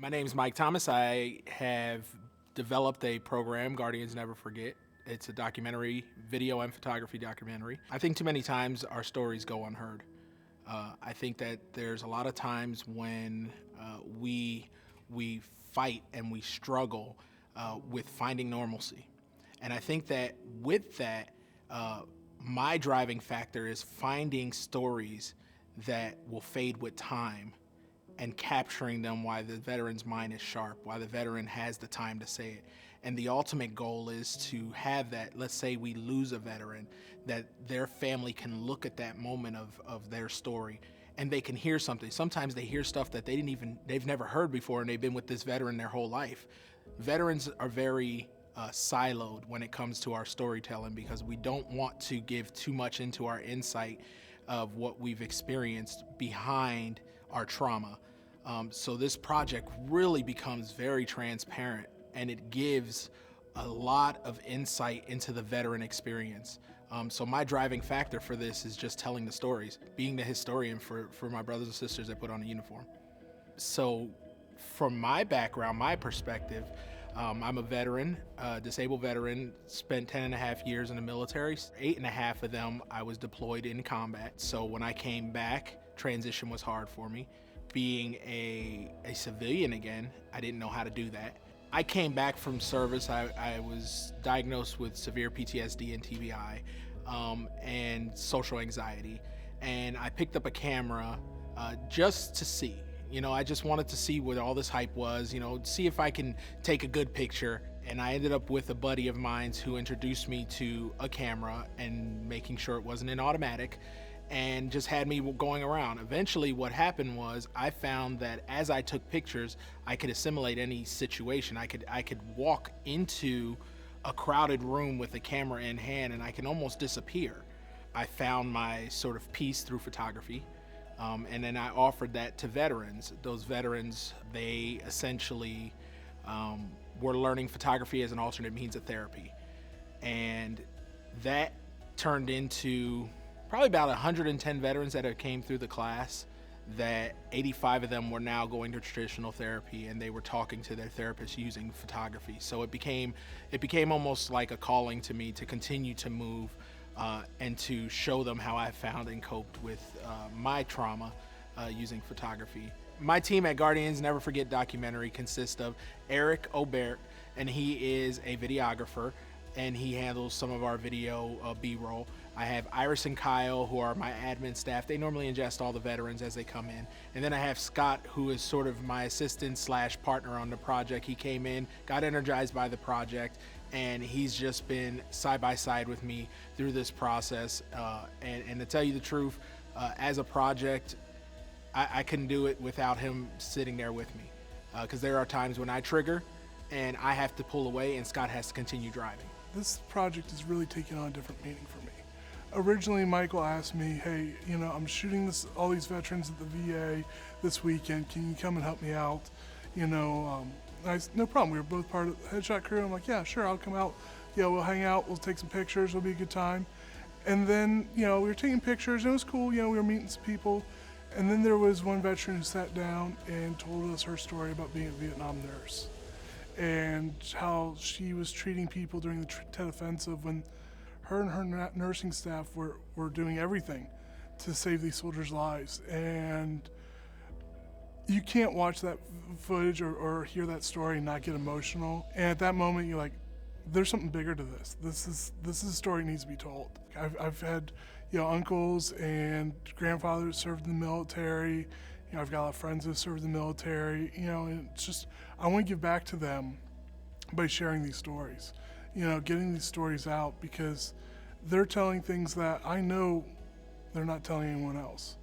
My name's Mike Thomas. I have developed a program, Guardians Never Forget. It's a documentary, video and photography documentary. I think too many times our stories go unheard. I think that there's a lot of times when we fight and we struggle with finding normalcy. And I think that with that, my driving factor is finding stories that will fade with time and capturing them while the veteran's mind is sharp, while the veteran has the time to say it. And the ultimate goal is to have that, let's say we lose a veteran, that their family can look at that moment of their story and they can hear something. Sometimes they hear stuff that they've never heard before, and they've been with this veteran their whole life. Veterans are very siloed when it comes to our storytelling because we don't want to give too much into our insight of what we've experienced behind our trauma. So this project really becomes very transparent, and it gives a lot of insight into the veteran experience. So my driving factor for this is just telling the stories, being the historian for my brothers and sisters that put on a uniform. So from my background, my perspective, I'm a veteran, disabled veteran, spent 10 and a half years in the military. 8.5 of them I was deployed in combat. So when I came back, transition was hard for me. Being a civilian again, I didn't know how to do that. I came back from service. I was diagnosed with severe PTSD and TBI and social anxiety. And I picked up a camera just to see. I just wanted to see what all this hype was, see if I can take a good picture. And I ended up with a buddy of mine who introduced me to a camera and making sure it wasn't an automatic, and just had me going around. Eventually what happened was I found that as I took pictures, I could assimilate any situation. I could walk into a crowded room with a camera in hand and I can almost disappear. I found my sort of peace through photography. And then I offered that to veterans. Those veterans, they essentially were learning photography as an alternate means of therapy. And that turned into probably about 110 veterans that came through the class, that 85 of them were now going to traditional therapy, and they were talking to their therapists using photography. So it became almost like a calling to me to continue to move and to show them how I found and coped with my trauma using photography. My team at Guardians Never Forget documentary consists of Eric Aubert, and he is a videographer, and he handles some of our video B-roll. I have Iris and Kyle, who are my admin staff. They normally ingest all the veterans as they come in. And then I have Scott, who is sort of my assistant / partner on the project. He came in, got energized by the project, and he's just been side by side with me through this process. And to tell you the truth, as a project, I couldn't do it without him sitting there with me. Because there are times when I trigger and I have to pull away and Scott has to continue driving. This project has really taken on a different meaning for me. Originally, Michael asked me, hey, I'm shooting all these veterans at the VA this weekend. Can you come and help me out? I said, no problem. We were both part of the headshot crew. I'm like, yeah, sure, I'll come out. We'll hang out. We'll take some pictures. It'll be a good time. And then, we were taking pictures. And it was cool. We were meeting some people. And then there was one veteran who sat down and told us her story about being a Vietnam nurse and how she was treating people during the Tet Offensive when her and her nursing staff were doing everything to save these soldiers' lives. And you can't watch that footage or hear that story and not get emotional. And at that moment, you're like, there's something bigger to this. This is a story that needs to be told. I've had uncles and grandfathers served in the military. I've got a lot of friends who served in the military. And it's just, I want to give back to them by sharing these stories. Getting these stories out, because they're telling things that I know they're not telling anyone else.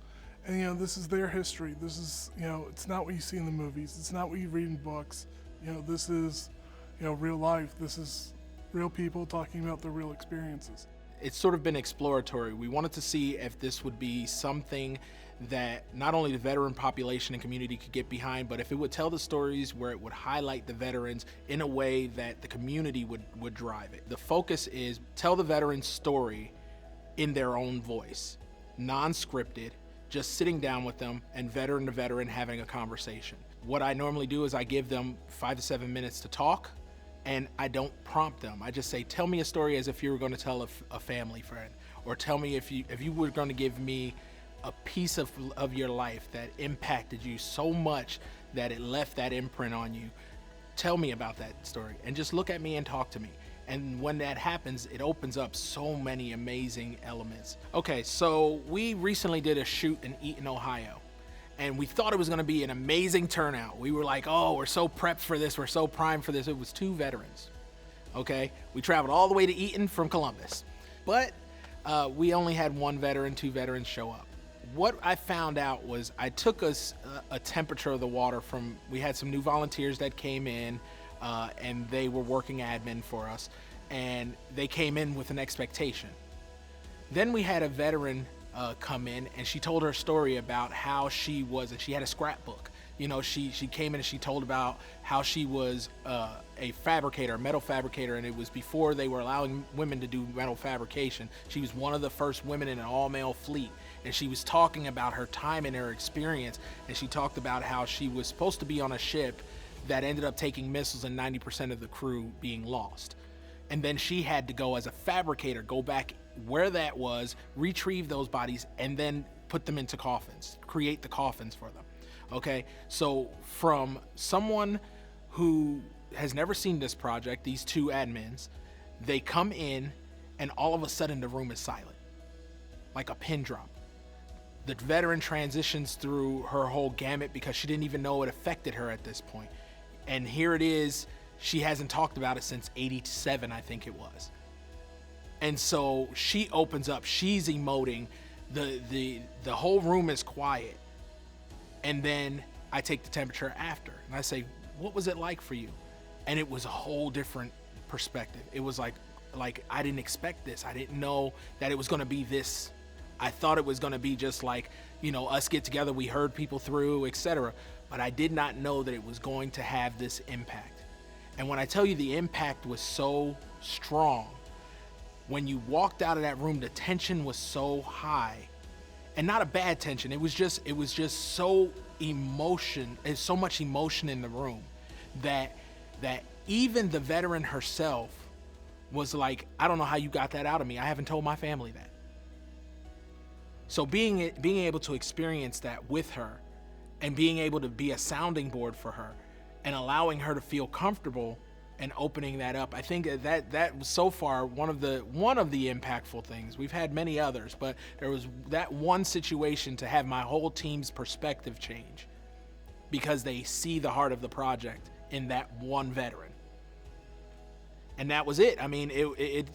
And this is their history. This is, it's not what you see in the movies. It's not what you read in books. This is, real life. This is real people talking about their real experiences. It's sort of been exploratory. We wanted to see if this would be something that not only the veteran population and community could get behind, but if it would tell the stories where it would highlight the veterans in a way that the community would drive it. The focus is tell the veteran's story in their own voice, non-scripted, just sitting down with them and veteran to veteran having a conversation. what I normally do is I give them 5 to 7 minutes to talk, and I don't prompt them. I just say, tell me a story as if you were going to tell a family friend, or tell me if you were going to give me a piece of your life that impacted you so much that it left that imprint on you. Tell me about that story, and just look at me and talk to me. And when that happens, it opens up so many amazing elements. Okay, so we recently did a shoot in Eaton, Ohio, and we thought it was going to be an amazing turnout. We were like, oh, we're so prepped for this, we're so primed for this. It was 2 veterans. Okay, we traveled all the way to Eaton from Columbus, but we only had 1 veteran, 2 veterans show up. What I found out was I took us a temperature of the water from, we had some new volunteers that came in, and they were working admin for us, and they came in with an expectation. Then we had a veteran come in, and she told her story about how she was, and she had a scrapbook. You know, she came in and she told about how she was a fabricator, a metal fabricator, and it was before they were allowing women to do metal fabrication. She was one of the first women in an all-male fleet, and she was talking about her time and her experience, and she talked about how she was supposed to be on a ship that ended up taking missiles and 90% of the crew being lost. And then she had to go as a fabricator, go back where that was, retrieve those bodies, and then put them into coffins, create the coffins for them. Okay, so from someone who has never seen this project, these 2 admins, they come in and all of a sudden the room is silent, like a pin drop. The veteran transitions through her whole gamut because she didn't even know it affected her at this point. And here it is, she hasn't talked about it since 87, I think it was. And so she opens up, she's emoting, the whole room is quiet. And then I take the temperature after, and I say, what was it like for you? And it was a whole different perspective. It was like I didn't expect this. I didn't know that it was gonna be this. I thought it was gonna be just like, you know, us get together, we heard people through, etc. But I did not know that it was going to have this impact. And when I tell you the impact was so strong, when you walked out of that room, the tension was so high, and not a bad tension. It was just so so much emotion in the room that even the veteran herself was like, I don't know how you got that out of me. I haven't told my family that. So being able to experience that with her, and being able to be a sounding board for her, and allowing her to feel comfortable and opening that up, I think that was so far one of the impactful things. We've had many others, but there was that one situation to have my whole team's perspective change because they see the heart of the project in that one veteran. And that was it. I mean, it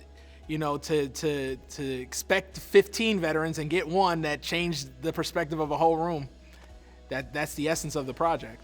you know, to expect 15 veterans and get one that changed the perspective of a whole room. That's the essence of the project.